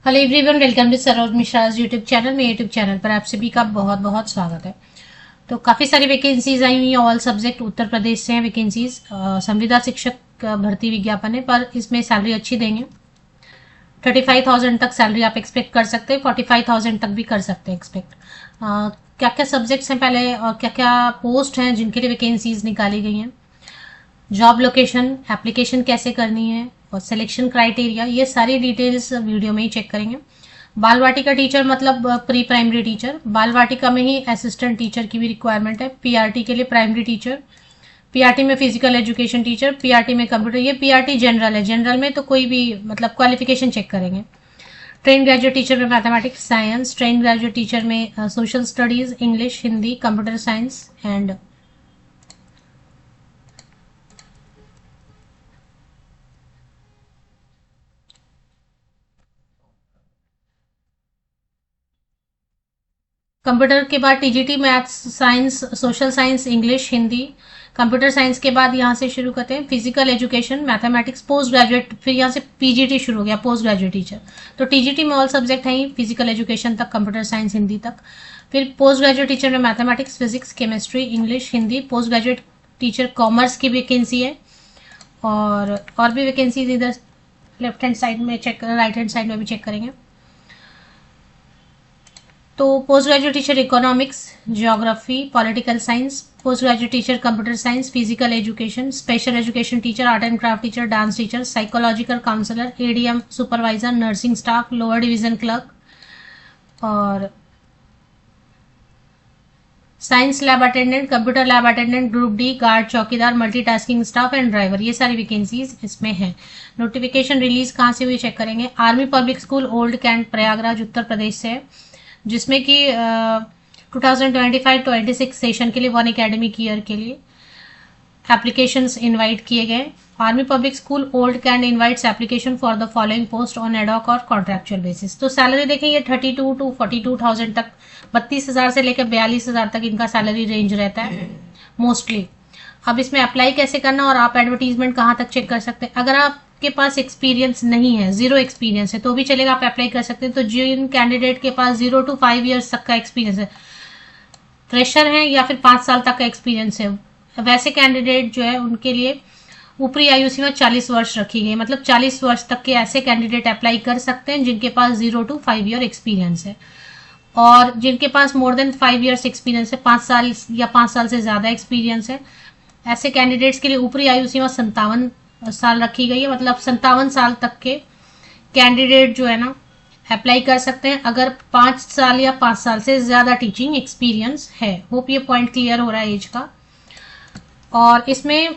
Hello everyone, welcome to Saroj Mishra's YouTube channel. मेरे YouTube channel पर आप सभी का बहुत बहुत स्वागत है। तो काफ़ी सारी वैकेंसीज आई हुई हैं। ऑल सब्जेक्ट उत्तर प्रदेश से हैं वैकेंसीज। संविदा शिक्षक भर्ती विज्ञापन है, पर इसमें सैलरी अच्छी देंगे। 35,000 तक सैलरी आप एक्सपेक्ट कर सकते हैं, 45,000 तक भी कर सकते हैं एक्सपेक्ट। क्या क्या सब्जेक्ट्स हैं पहले और क्या क्या पोस्ट हैं जिनके लिए वैकेंसीज निकाली गई हैं, जॉब लोकेशन, एप्लीकेशन कैसे करनी है और सिलेक्शन क्राइटेरिया, ये सारी डिटेल्स वीडियो में ही चेक करेंगे। बाल वाटिका टीचर मतलब प्री प्राइमरी टीचर, बाल वाटिका में ही असिस्टेंट टीचर की भी रिक्वायरमेंट है। पीआरटी के लिए प्राइमरी टीचर, पीआरटी में फिजिकल एजुकेशन टीचर, पीआरटी में कंप्यूटर। ये पीआरटी जनरल है, जनरल में तो कोई भी मतलब क्वालिफिकेशन चेक करेंगे। ट्रेन ग्रेजुएट टीचर में mathematics science, train graduate teacher में social studies, English, Hindi, computer science and computer के बाद TGT maths science, social science, English, Hindi. Computer science के बाद यहाँ से शुरू करते हैं physical education, mathematics, post graduate, फिर यहाँ से पीजीटी शुरू हो गया, पोस्ट ग्रेजुएट टीचर। तो टीजीटी में ऑल सब्जेक्ट हैं, फिजिकल एजुकेशन तक, कंप्यूटर साइंस, हिंदी तक। फिर पोस्ट ग्रेजुएट टीचर में mathematics, physics, chemistry, English, Hindi. Post graduate teacher commerce की वैकेंसी है और भी वैकेंसीज इधर लेफ्ट हैंड साइड में चेक, राइट हैंड साइड में भी चेक करेंगे। तो post graduate teacher economics, geography, political science, post graduate teacher computer science, physical education, special education teacher, art and craft teacher, dance teacher, psychological counsellor, ADM supervisor, nursing staff, lower division clerk और science lab attendant, computer lab attendant, group D, guard, चौकीदार, multitasking staff and driver. ये सारी vacancies इसमें हैं। Notification release कहाँ से हुई check करेंगे। Army public school, old cantt, Prayagraj, Uttar Pradesh से है, जिसमें कि 2025-26 सेशन के लिए 1 एकेडमिक ईयर के लिए एप्लीकेशंस इनवाइट किए गए। Army public school old cantt invites application for the following post on ad hoc और कॉन्ट्रेक्चुअल बेसिस। तो सैलरी देखें, ये 32 to 42,000 तक, 32,000 से लेकर 42,000 तक इनका सैलरी रेंज रहता है मोस्टली। अब इसमें अप्लाई कैसे करना और आप एडवर्टीजमेंट कहाँ तक चेक कर सकते हैं। अगर आपके पास एक्सपीरियंस नहीं है, 0 एक्सपीरियंस है, तो भी चलेगा, आप अप्लाई कर सकते हैं। तो जिन कैंडिडेट के पास 0 to 5 ईयर्स तक का एक्सपीरियंस है, फ्रेशर है या फिर 5 साल तक का एक्सपीरियंस है, वैसे कैंडिडेट जो है उनके लिए ऊपरी आयु सीमा 40 वर्ष रखी गई। मतलब 40 वर्ष तक के ऐसे कैंडिडेट अप्लाई कर सकते हैं जिनके पास 0 to 5 ईयर एक्सपीरियंस है। और जिनके पास मोर देन 5 ईयर्स एक्सपीरियंस है, 5 साल या 5 साल से ज्यादा एक्सपीरियंस है, ऐसे कैंडिडेट्स के लिए ऊपरी आयु सीमा 57 साल रखी गई है। मतलब 57 साल तक के कैंडिडेट जो है ना अप्लाई कर सकते हैं, अगर 5 साल या 5 साल से ज्यादा टीचिंग एक्सपीरियंस है। होप ये पॉइंट क्लियर हो रहा है एज का। और इसमें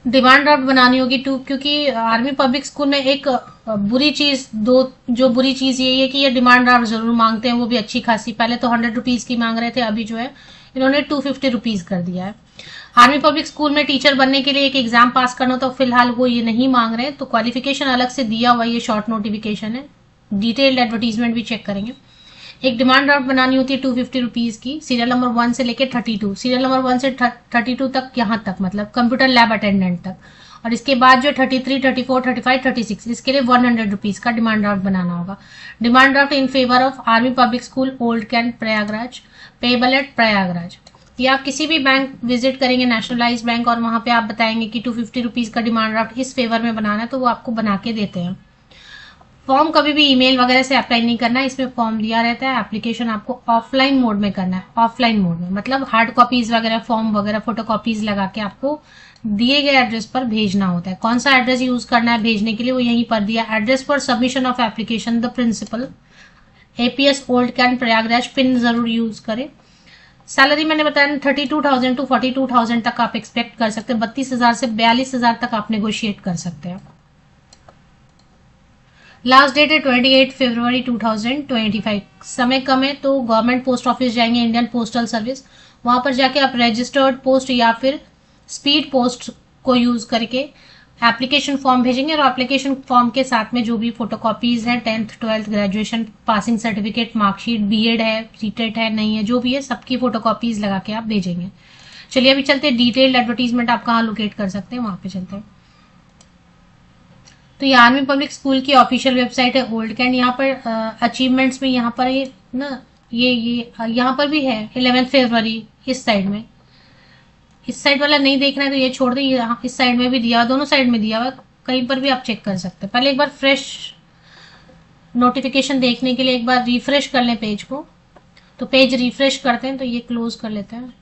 डिमांड ड्राफ्ट बनानी होगी टू, क्योंकि आर्मी पब्लिक स्कूल में एक बुरी चीज, जो बुरी चीज ये है कि ये डिमांड ड्राफ्ट जरूर मांगते हैं, वो भी अच्छी खासी। पहले तो 100 रुपीज की मांग रहे थे, अभी जो है इन्होंने 250 रुपीज कर दिया है। आर्मी पब्लिक स्कूल में टीचर बनने के लिए एक एग्जाम पास करना, तो फिलहाल वो ये नहीं मांग रहे हैं। तो क्वालिफिकेशन अलग से दिया हुआ, ये शॉर्ट नोटिफिकेशन है, डिटेल्ड एडवर्टीजमेंट भी चेक करेंगे। एक डिमांड ड्राफ्ट बनानी होती है 250 रुपीज की, सीरियल नंबर 1 से लेकर 32, सीरियल नंबर 1 से 32 तक, यहाँ तक मतलब कंप्यूटर लैब अटेंडेंट तक। और इसके बाद जो 33, 34, 35, 36, इसके लिए 100 रुपीज का डिमांड ड्राफ्ट बनाना होगा। Demand draft in favour of army public school old cantt Prayagraj, payable at Prayagraj. या आप किसी भी बैंक विजिट करेंगे, नेशनलाइज बैंक, और वहां पे आप बताएंगे कि 250 रुपीज का डिमांड ड्राफ्ट इस फेवर में बनाना है, तो वो आपको बना के देते हैं। फॉर्म कभी भी ईमेल वगैरह से अप्लाई नहीं करना है, इसमें फॉर्म दिया रहता है। एप्लीकेशन आपको ऑफलाइन मोड में करना है, ऑफलाइन मोड में मतलब हार्ड कॉपीज वगैरह, फॉर्म वगैरह फोटो कॉपीज लगा के आपको दिए गए एड्रेस पर भेजना होता है। कौन सा एड्रेस यूज करना है भेजने के लिए, वो यहीं पर दिया। Address for submission of application the principal, APS old cantt Prayagraj, pin जरूर यूज करें। सैलरी मैंने बताया 32,000 to 42,000 तक आप एक्सपेक्ट कर सकते हैं। 32,000 से 42,000 तक आप नेगोशिएट कर सकते हैं। लास्ट डेट है 28 फरवरी 2025। समय कम है, तो गवर्नमेंट पोस्ट ऑफिस जाएंगे, इंडियन पोस्टल सर्विस, वहां पर जाके आप रजिस्टर्ड पोस्ट या फिर स्पीड पोस्ट को यूज करके एप्लीकेशन फॉर्म भेजेंगे। और एप्लीकेशन फॉर्म के साथ में जो भी फोटोकॉपीज हैं, 10th 12th graduation passing certificate, marksheet, BEd है, सीटेट है, नहीं है, जो भी है, सबकी फोटोकॉपीज लगा के आप भेजेंगे। चलिए अभी चलते हैं डिटेल्ड एडवर्टीजमेंट आप कहाँ लोकेट कर सकते हैं, वहां पे चलते हैं। तो ये आर्मी पब्लिक स्कूल की ऑफिशियल वेबसाइट है ओल्ड कैंट। यहाँ पर अचीवमेंट्स में यहाँ पर ये ना ये यहाँ पर भी है 11 फरवरी इस साइड में। इस साइड वाला नहीं देखना है तो ये छोड़ दें, यहाँ इस साइड में भी दिया हुआ, दोनों साइड में दिया हुआ, कहीं पर भी आप चेक कर सकते हैं। पहले एक बार फ्रेश नोटिफिकेशन देखने के लिए एक बार रिफ्रेश कर लें पेज को। तो पेज रिफ्रेश करते हैं, तो ये क्लोज कर लेते हैं।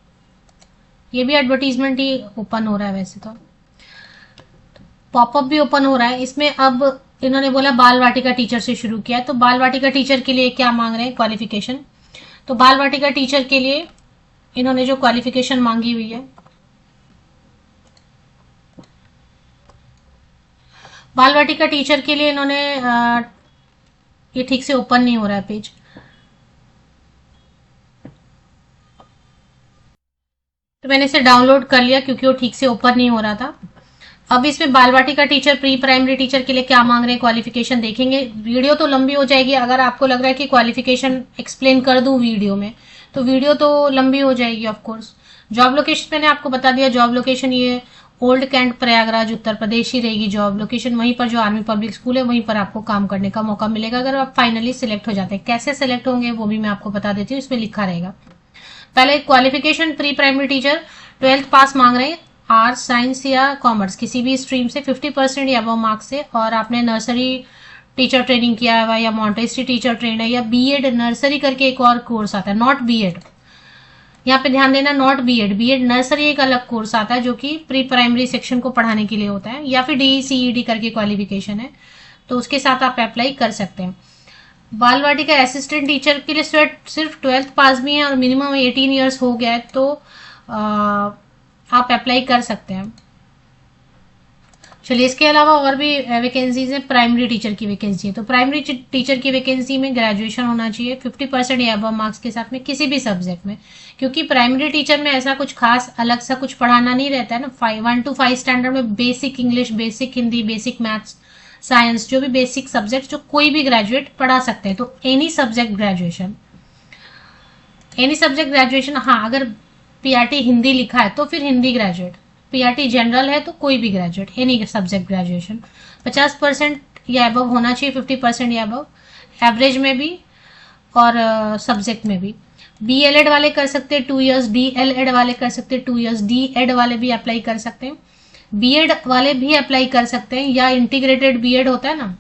ये भी एडवर्टीजमेंट ही ओपन हो रहा है वैसे तो, पॉपअप भी ओपन हो रहा है इसमें। अब इन्होंने बोला बाल वाटिका टीचर से शुरू किया है, तो बाल वाटिका टीचर के लिए क्या मांग रहे हैं क्वालिफिकेशन। तो बाल वाटिका टीचर के लिए इन्होंने जो क्वालिफिकेशन मांगी हुई है, बाल वाटिका टीचर के लिए इन्होंने ये ठीक से ओपन नहीं हो रहा है पेज। तो मैंने इसे डाउनलोड कर लिया क्योंकि वो ठीक से ओपन नहीं हो रहा था। अब इसमें बाल वाटिका टीचर प्री प्राइमरी टीचर के लिए क्या मांग रहे हैं क्वालिफिकेशन देखेंगे। वीडियो तो लंबी हो जाएगी, अगर आपको लग रहा है कि क्वालिफिकेशन एक्सप्लेन कर दूं वीडियो में तो वीडियो तो लंबी हो जाएगी ऑफ कोर्स। जॉब लोकेशन मैंने आपको बता दिया, जॉब लोकेशन ये ओल्ड कैंट प्रयागराज उत्तर प्रदेश ही रहेगी जॉब लोकेशन। वहीं पर जो आर्मी पब्लिक स्कूल है वहीं पर आपको काम करने का मौका मिलेगा अगर आप फाइनली सिलेक्ट हो जाते हैं। कैसे सिलेक्ट होंगे वो भी मैं आपको बता देती हूँ, इसमें लिखा रहेगा। पहले qualification pre primary teacher 12th पास मांग रहे हैं, आर्ट्स साइंस या कॉमर्स किसी भी स्ट्रीम से 50% या अबव मार्क्स से, और आपने नर्सरी टीचर ट्रेनिंग किया हुआ या मॉन्टेसरी टीचर ट्रेनर या बीएड नर्सरी करके एक और कोर्स आता है, नॉट बीएड। यहाँ पे ध्यान देना, नॉट बीएड, बीएड नर्सरी एक अलग कोर्स आता है जो कि प्री प्राइमरी सेक्शन को पढ़ाने के लिए होता है, या फिर डीईसीईडी करके क्वालिफिकेशन है, तो उसके साथ आप अप्लाई कर सकते हैं। बाल वाटिका असिस्टेंट टीचर के लिए सिर्फ 12th पास भी है और मिनिमम 18 ईयर्स हो गया है तो आप अप्लाई कर सकते हैं। चलिए, इसके अलावा और भी वैकेंसीज है। प्राइमरी टीचर की वैकेंसी है, तो प्राइमरी टीचर की वैकेंसी में ग्रेजुएशन होना चाहिए 50% या अबव मार्क्स के साथ में किसी भी सब्जेक्ट में, क्योंकि प्राइमरी टीचर में ऐसा कुछ खास अलग सा कुछ पढ़ाना नहीं रहता है ना। 1 to 5 स्टैंडर्ड में basic English, basic Hindi, basic maths, science, जो भी बेसिक सब्जेक्ट जो कोई भी ग्रेजुएट पढ़ा सकते हैं। तो any subject graduation, any subject graduation. हाँ, अगर पीआरटी हिंदी लिखा है तो फिर हिंदी ग्रेजुएट, पीआरटी जनरल है तो कोई भी ग्रेजुएट, एनी सब्जेक्ट ग्रेजुएशन 50% या अबव होना चाहिए, 50% या अबव एवरेज में भी और सब्जेक्ट में भी। बीएलएड वाले कर सकते हैं 2 इयर्स, डीएलएड वाले कर सकते हैं 2 इयर्स, डीएड वाले भी अप्लाई कर सकते हैं, बीएड वाले भी अप्लाई कर सकते हैं, या इंटीग्रेटेड बीएड होता है ना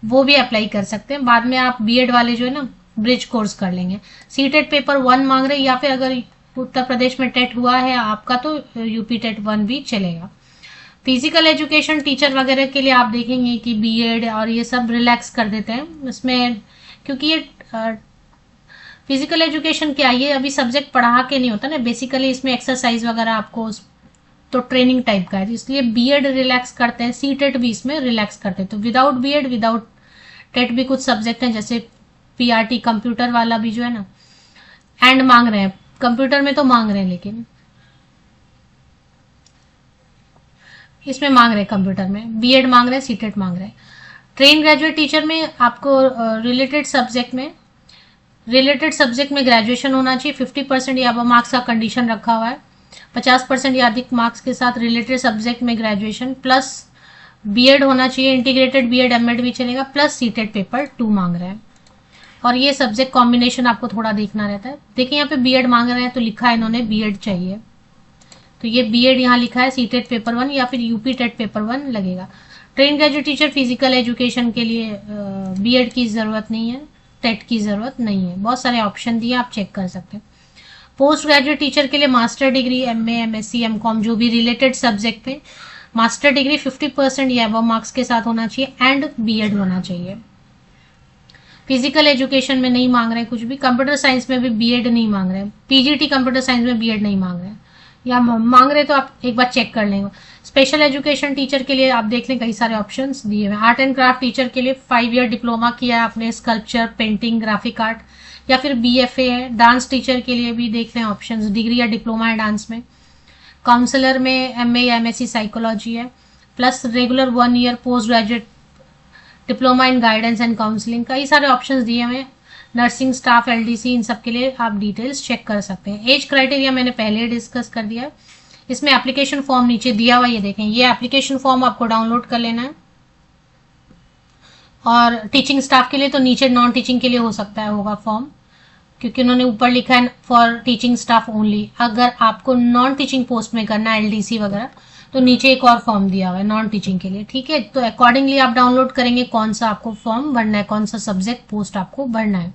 वो भी अप्लाई कर सकते हैं। बाद में आप बीएड वाले जो है ना ब्रिज कोर्स कर लेंगे। सीटेट पेपर 1 मांग रहे हैं, या फिर अगर उत्तर प्रदेश में टेट हुआ है आपका तो यूपी टेट 1 भी चलेगा। फिजिकल एजुकेशन टीचर वगैरह के लिए आप देखेंगे कि बीएड और ये सब रिलैक्स कर देते हैं इसमें, क्योंकि ये फिजिकल एजुकेशन क्या, ये अभी सब्जेक्ट पढ़ा के नहीं होता ना, बेसिकली इसमें एक्सरसाइज वगैरह आपको तो ट्रेनिंग टाइप का है, इसलिए बीएड रिलैक्स करते हैं, सीटेट भी इसमें रिलैक्स करते हैं। तो विदाउट बीएड विदाउट टेट भी कुछ सब्जेक्ट हैं, जैसे पीआरटी कंप्यूटर वाला भी जो है ना, एंड मांग रहे हैं कंप्यूटर में तो मांग रहे हैं, लेकिन इसमें मांग रहे हैं कंप्यूटर में, बीएड मांग रहे हैं, सीटेट मांग रहे हैं। ट्रेन ग्रेजुएट टीचर में आपको रिलेटेड सब्जेक्ट में ग्रेजुएशन होना चाहिए, 50% या अबव मार्क्स का कंडीशन रखा हुआ है, 50% या अधिक मार्क्स के साथ रिलेटेड सब्जेक्ट में ग्रेजुएशन प्लस बीएड होना चाहिए, इंटीग्रेटेड बीएड एमएड भी चलेगा, प्लस सीटेट पेपर 2 मांग रहे हैं। और ये सब्जेक्ट कॉम्बिनेशन आपको थोड़ा देखना रहता है। देखिए यहाँ पे बीएड मांग रहे हैं तो लिखा है इन्होंने बीएड चाहिए, तो ये बीएड यहाँ लिखा है, सीटेट पेपर 1 या फिर यूपी टेट पेपर 1 लगेगा। Train graduate teacher physical education के लिए बीएड की जरूरत नहीं है, टेट की जरूरत नहीं है, बहुत सारे ऑप्शन दिए आप चेक कर सकते हैं। पोस्ट ग्रेजुएट टीचर के लिए master degree, MA, MSc, MCom जो भी रिलेटेड सब्जेक्ट पे मास्टर डिग्री 50% या अबव मार्क्स के साथ होना चाहिए एंड बीएड होना चाहिए। फिजिकल एजुकेशन में नहीं मांग रहे हैं कुछ भी, कंप्यूटर साइंस में भी बीएड नहीं मांग रहे हैं, पीजीटी कंप्यूटर साइंस में बीएड नहीं मांग रहे हैं, या मांग रहे तो आप एक बार चेक कर लेंगे। स्पेशल एजुकेशन टीचर के लिए आप देख लें कई सारे ऑप्शंस दिए हुए। आर्ट एंड क्राफ्ट टीचर के लिए 5 ईयर डिप्लोमा किया है आपने, स्कल्पचर, पेंटिंग, ग्राफिक आर्ट या फिर बीएफए है। डांस टीचर के लिए भी देख लें ऑप्शंस, डिग्री या डिप्लोमा है डांस में। काउंसलर में एमए या एमएससी साइकोलॉजी है, plus regular 1 year post graduate diploma in guidance and counselling, कई सारे ऑप्शंस दिए हुए हैं। नर्सिंग स्टाफ, एलडीसी, इन सब के लिए आप डिटेल्स चेक कर सकते हैं। एज क्राइटेरिया मैंने पहले डिस्कस कर दिया है। इसमें एप्लीकेशन फॉर्म नीचे दिया हुआ, ये देखें, ये एप्लीकेशन फॉर्म आपको डाउनलोड कर लेना है। और टीचिंग स्टाफ के लिए तो नीचे नॉन टीचिंग के लिए हो सकता है होगा फॉर्म, क्योंकि उन्होंने ऊपर लिखा है फॉर टीचिंग स्टाफ ओनली। अगर आपको नॉन टीचिंग पोस्ट में करना है एलडीसी वगैरह तो नीचे एक और फॉर्म दिया हुआ है नॉन टीचिंग के लिए, ठीक है। तो अकॉर्डिंगली आप डाउनलोड करेंगे कौन सा आपको फॉर्म भरना है, कौन सा सब्जेक्ट पोस्ट आपको भरना है।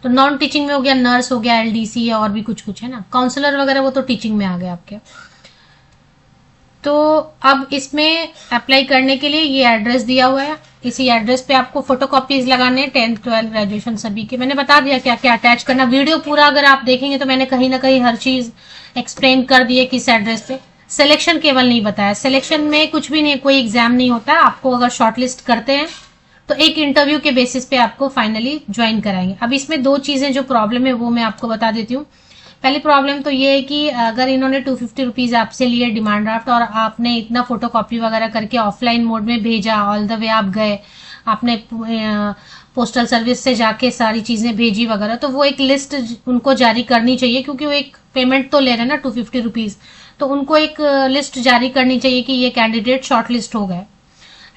तो नॉन टीचिंग में हो गया नर्स, हो गया एलडीसी है, और भी कुछ कुछ है ना, काउंसलर वगैरह वो तो टीचिंग में आ गए आपके। तो अब इसमें अप्लाई करने के लिए ये एड्रेस दिया हुआ है, इसी एड्रेस पे आपको फोटोकॉपीज लगाने हैं 10th 12th ग्रेजुएशन सभी के। मैंने बता दिया क्या क्या अटैच करना, वीडियो पूरा अगर आप देखेंगे तो मैंने कहीं ना कहीं हर चीज एक्सप्लेन कर दी है किस एड्रेस पे। सिलेक्शन केवल नहीं बताया, सिलेक्शन में कुछ भी नहीं, कोई एग्जाम नहीं होता। आपको अगर शॉर्टलिस्ट करते हैं तो एक इंटरव्यू के बेसिस पे आपको फाइनली ज्वाइन कराएंगे। अब इसमें दो चीजें जो प्रॉब्लम है वो मैं आपको बता देती हूँ। पहली प्रॉब्लम तो ये है कि अगर इन्होंने 250 रुपीज आपसे लिए डिमांड ड्राफ्ट और आपने इतना फोटोकॉपी वगैरह करके ऑफलाइन मोड में भेजा, ऑल द वे आप गए, आपने पोस्टल सर्विस से जाके सारी चीजें भेजी वगैरह, तो वो एक लिस्ट उनको जारी करनी चाहिए, क्योंकि वो एक पेमेंट तो ले रहे हैं ना 250 रुपीज, तो उनको एक लिस्ट जारी करनी चाहिए कि ये कैंडिडेट शॉर्ट लिस्ट हो गए।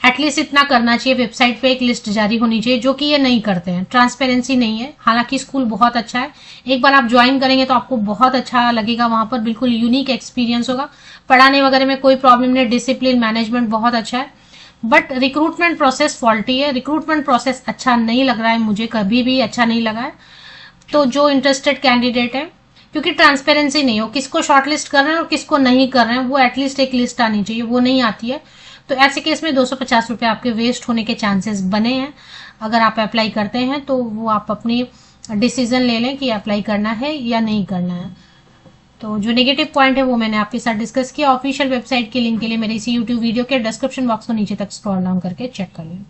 एटलीस्ट इतना करना चाहिए, वेबसाइट पे एक लिस्ट जारी होनी चाहिए, जो कि ये नहीं करते हैं। ट्रांसपेरेंसी नहीं है। हालांकि स्कूल बहुत अच्छा है, एक बार आप ज्वाइन करेंगे तो आपको बहुत अच्छा लगेगा, वहां पर बिल्कुल यूनिक एक्सपीरियंस होगा। पढ़ाने वगैरह में कोई प्रॉब्लम नहीं, डिसिप्लिन मैनेजमेंट बहुत अच्छा है। बट रिक्रूटमेंट प्रोसेस फॉल्टी है, रिक्रूटमेंट प्रोसेस अच्छा नहीं लग रहा है, मुझे कभी भी अच्छा नहीं लगा है। तो जो इंटरेस्टेड कैंडिडेट है, क्योंकि ट्रांसपेरेंसी नहीं हो, किसको शॉर्टलिस्ट कर रहे हैं और किसको नहीं कर रहे हैं, वो एटलीस्ट एक लिस्ट आनी चाहिए, वो नहीं आती है। तो ऐसे केस में 250 रुपए आपके वेस्ट होने के चांसेस बने हैं। अगर आप अप्लाई करते हैं तो वो आप अपनी डिसीजन ले लें कि अप्लाई करना है या नहीं करना है। तो जो नेगेटिव पॉइंट है वो मैंने आपके साथ डिस्कस किया। ऑफिशियल वेबसाइट के लिंक के लिए मेरे इसी यूट्यूब वीडियो के डिस्क्रिप्शन बॉक्स को नीचे तक स्क्रॉल डाउन करके चेक कर लें।